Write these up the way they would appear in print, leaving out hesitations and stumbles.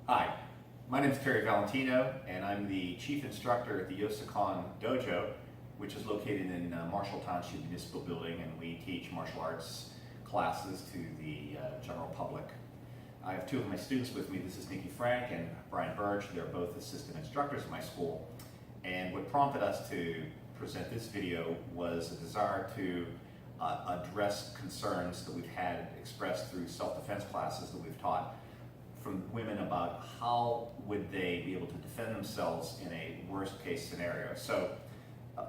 Hi, my name is Terry Valentino, and I'm the chief instructor at the Yoseikan Dojo, which is located in Marshall Township Municipal building, and we teach martial arts classes to the general public. I have two of my students with me. This is Nikki Frank and Brian Burge. They're both assistant instructors at my school, and what prompted us to present this video was a desire to address concerns that we've had expressed through self-defense classes that we've taught from women about how would they be able to defend themselves in a worst case scenario. So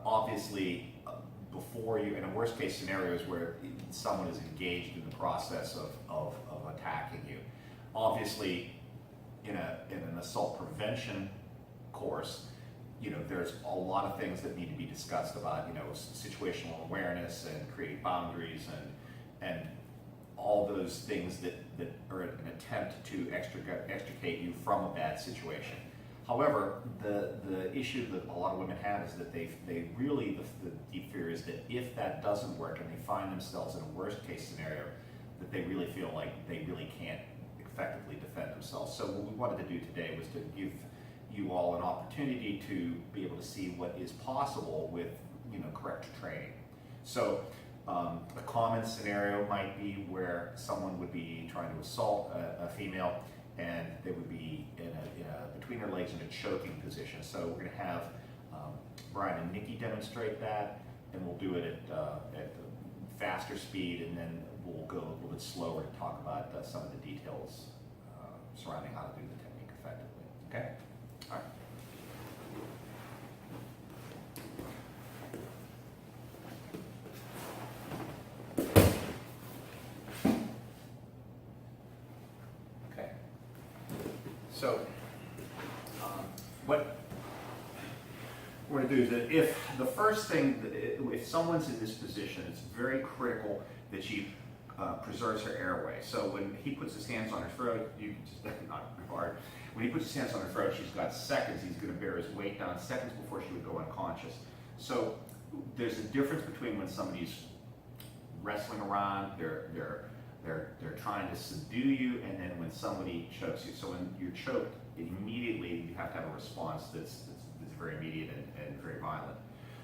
obviously before you, in a worst case scenario is where someone is engaged in the process of attacking you. Obviously in an assault prevention course, there's a lot of things that need to be discussed about, situational awareness and creating boundaries and all those things that are an attempt to extricate you from a bad situation. However, the issue that a lot of women have is that they really, the deep fear is that if that doesn't work and they find themselves in a worst case scenario, that they really feel like they really can't effectively defend themselves. So what we wanted to do today was to give you all an opportunity to be able to see what is possible with correct training. So a common scenario might be where someone would be trying to assault a female, and they would be in a between her legs in a choking position. So we're going to have Brian and Nikki demonstrate that, and we'll do it at faster speed, and then we'll go a little bit slower to talk about some of the details surrounding how to do the technique effectively. Okay? All right. Okay. So, what we're going to do is that if the first thing, if someone's in this position, it's very critical that she preserves her airway. So when he puts his hands on her throat, you can just, not hard. When he puts his hands on her throat, she's got seconds. He's going to bear his weight down seconds before she would go unconscious. So there's a difference between when somebody's wrestling around, they're trying to subdue you, and then when somebody chokes you. So when you're choked, immediately you have to have a response that's very immediate and very violent.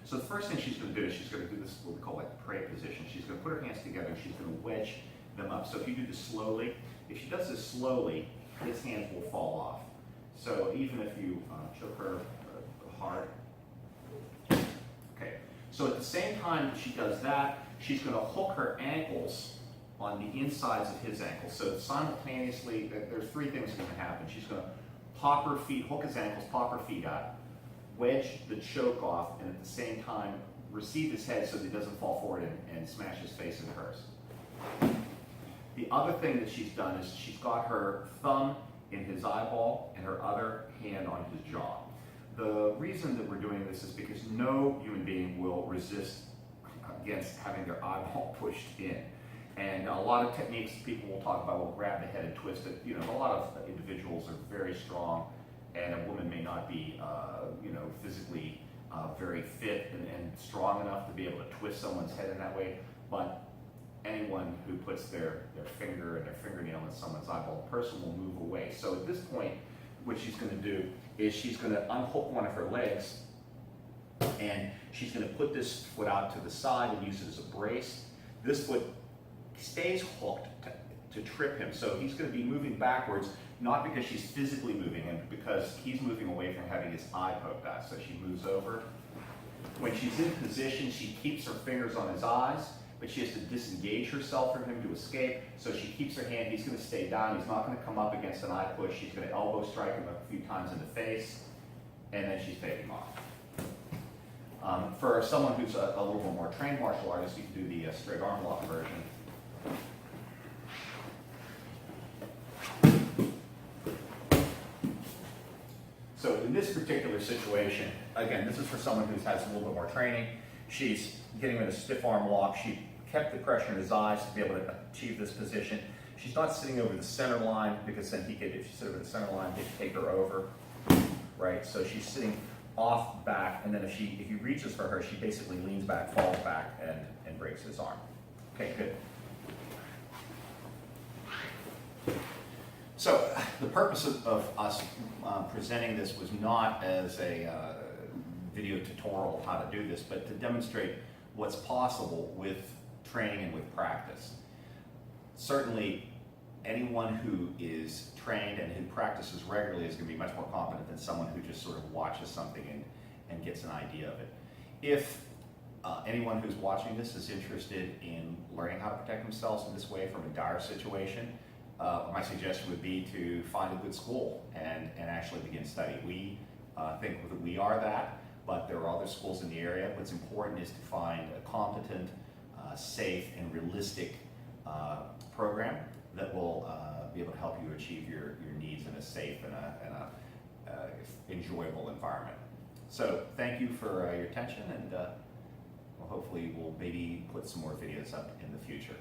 So the first thing she's going to do is she's going to do this, what we call like the prey position. She's going to put her hands together and she's going to wedge them up. So if you do this slowly, if she does this slowly, his hands will fall off. So even if you choke her hard. Okay. So at the same time she does that, she's going to hook her ankles on the insides of his ankles. So simultaneously, there's three things going to happen. She's going to pop her feet, hook his ankles, pop her feet out, wedge the choke off, and at the same time receive his head so that he doesn't fall forward and smash his face into hers. The other thing that she's done is she's got her thumb in his eyeball and her other hand on his jaw. The reason that we're doing this is because no human being will resist against having their eyeball pushed in. And a lot of techniques people will talk about will grab the head and twist it. A lot of individuals are very strong, and a woman may not be, physically very fit and strong enough to be able to twist someone's head in that way. But anyone who puts their finger and their fingernail in someone's eyeball, the person will move away. So at this point, what she's going to do is she's going to unhook one of her legs, and she's going to put this foot out to the side and use it as a brace. This foot stays hooked to trip him. So he's going to be moving backwards, not because she's physically moving him, but because he's moving away from having his eye poked out. So she moves over. When she's in position, she keeps her fingers on his eyes, but she has to disengage herself from him to escape. So she keeps her hand, he's going to stay down. He's not going to come up against an eye push. She's going to elbow strike him a few times in the face, and then she's taking off. For someone who's a little bit more trained martial artist, you can do the straight arm lock version. So in this particular situation, again, this is for someone who has a little bit more training. She's getting in a stiff arm lock. She kept the pressure in his eyes to be able to achieve this position. She's not sitting over the center line, because then if she sits over the center line, he could take her over, right? So she's sitting off back, and then if he reaches for her, she basically leans back, falls back, and breaks his arm. Okay, good. So The purpose of us presenting this was not as a video tutorial how to do this, but to demonstrate what's possible with training and with practice. Certainly, anyone who is trained and who practices regularly is going to be much more competent than someone who just sort of watches something and gets an idea of it. If anyone who's watching this is interested in learning how to protect themselves in this way from a dire situation, my suggestion would be to find a good school and actually begin study. We think that we are that, but there are other schools in the area. What's important is to find a competent, safe, and realistic program that will be able to help you achieve your needs in a safe and a enjoyable environment. So thank you for your attention, and hopefully we'll maybe put some more videos up in the future.